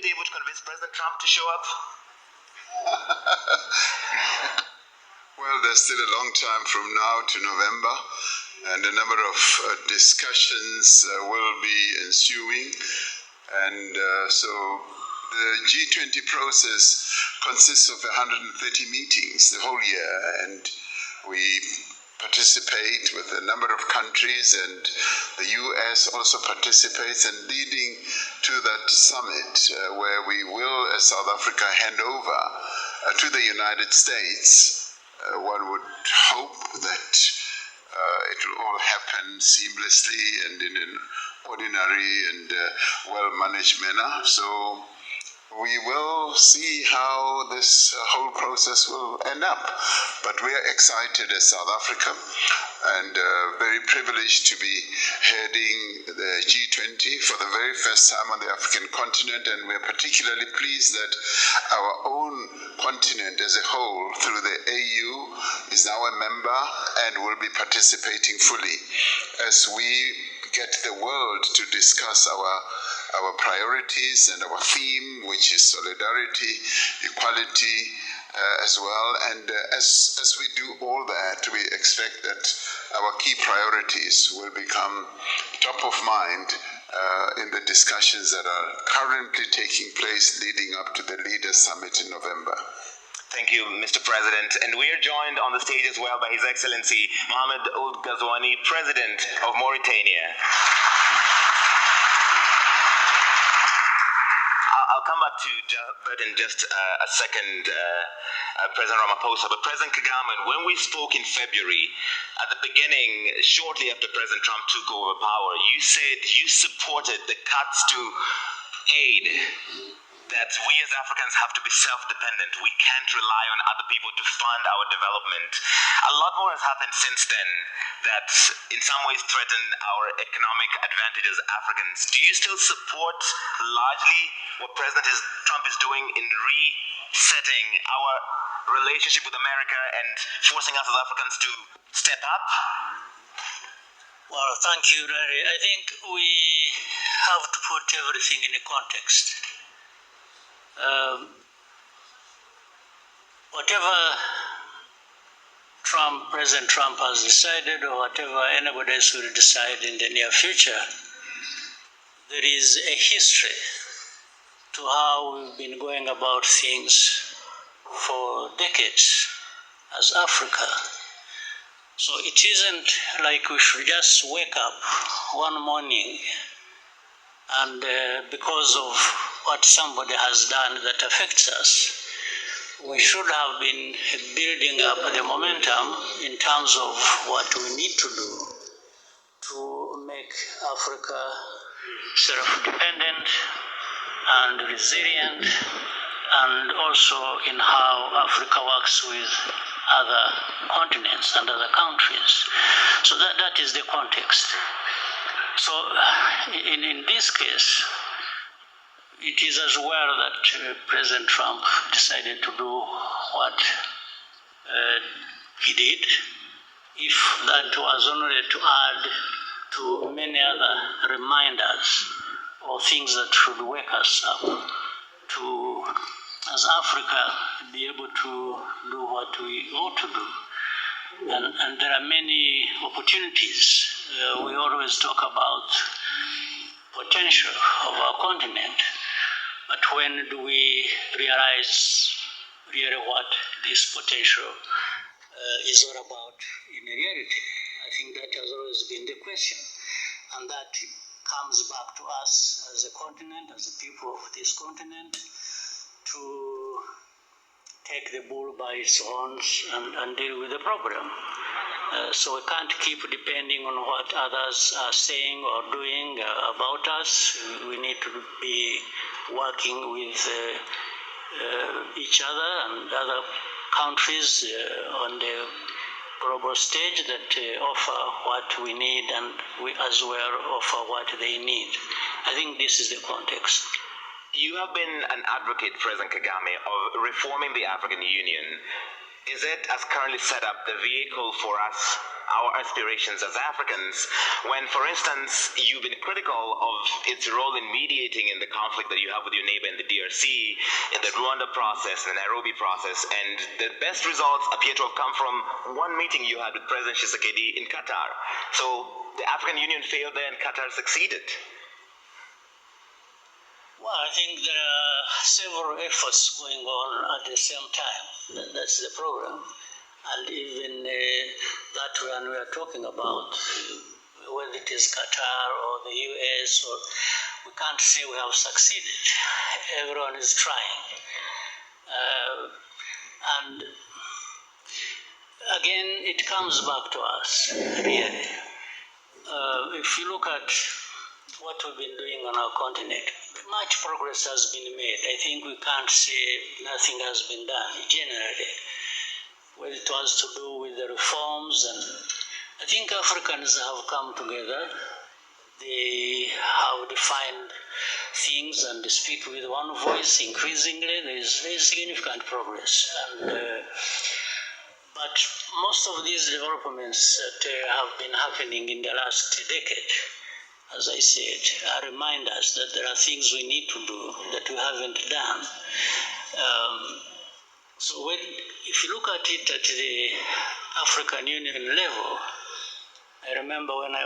been able to convince President Trump to show up? Well, there's still a long time from now to November, and a number of discussions will be ensuing. And so the G20 process consists of 130 meetings the whole year, and we participate with a number of countries, and the US also participates, and leading to that summit where we will, as South Africa, hand over to the United States. One would hope that it will all happen seamlessly and in an ordinary and well-managed manner. So we will see how this whole process will end up. But we are excited as South Africa and very privileged to be heading the G20 for the very first time on the African continent, and we're particularly pleased that our own continent as a whole, through the AU, is now a member and will be participating fully as we get the world to discuss our priorities and our theme, which is solidarity, equality as well. And as we do all that, we expect that our key priorities will become top of mind in the discussions that are currently taking place leading up to the Leaders Summit in November. Thank you, Mr. President. And we are joined on the stage as well by His Excellency Mohamed Ould Ghazouani, President of Mauritania. I'll come back to that in just a second, President Ramaphosa. But President Kagame, when we spoke in February, at the beginning, shortly after President Trump took over power, you said you supported the cuts to aid, that we as Africans have to be self-dependent. We can't rely on other people to fund our development. A lot more has happened since then that in some ways threaten our economic advantage as Africans. Do you still support largely what President Trump is doing in resetting our relationship with America and forcing us as Africans to step up? Well, thank you, Larry. I think we have to put everything in a context. Whatever President Trump has decided, or whatever anybody else will decide in the near future, there is a history to how we've been going about things for decades as Africa. So it isn't like we should just wake up one morning and because of what somebody has done that affects us, we should have been building up the momentum in terms of what we need to do to make Africa self-dependent and resilient, and also in how Africa works with other continents and other countries. So that is the context. So in this case, it is as well that President Trump decided to do what he did. If that was only to add to many other reminders or things that should wake us up to, as Africa, be able to do what we ought to do. And there are many opportunities. We always talk about potential of our continent. But when do we realize really what this potential is all about in reality? I think that has always been the question. And that comes back to us as a continent, as a people of this continent, to take the bull by its horns and deal with the problem. So we can't keep depending on what others are saying or doing about us. We need to be working with each other and other countries on the global stage that offer what we need, and we as well offer what they need. I think this is the context. You have been an advocate, President Kagame, of reforming the African Union. Is it, as currently set up, the vehicle for us our aspirations as Africans, when, for instance, you've been critical of its role in mediating in the conflict that you have with your neighbor in the DRC, in the Rwanda process, the Nairobi process, and the best results appear to have come from one meeting you had with President Tshisekedi in Qatar. So the African Union failed there and Qatar succeeded. Well, I think there are several efforts going on at the same time. That's the problem. And even that one we are talking about, whether it is Qatar or the US, or we can't say we have succeeded. Everyone is trying. And again, it comes back to us, really. If you look at what we've been doing on our continent, much progress has been made. I think we can't say nothing has been done, generally. Whether it was to do with the reforms, and I think Africans have come together. They have defined things and speak with one voice. Increasingly, there is significant progress. But most of these developments that have been happening in the last decade, as I said, are reminders that there are things we need to do that we haven't done. So if you look at it at the African Union level, I remember when I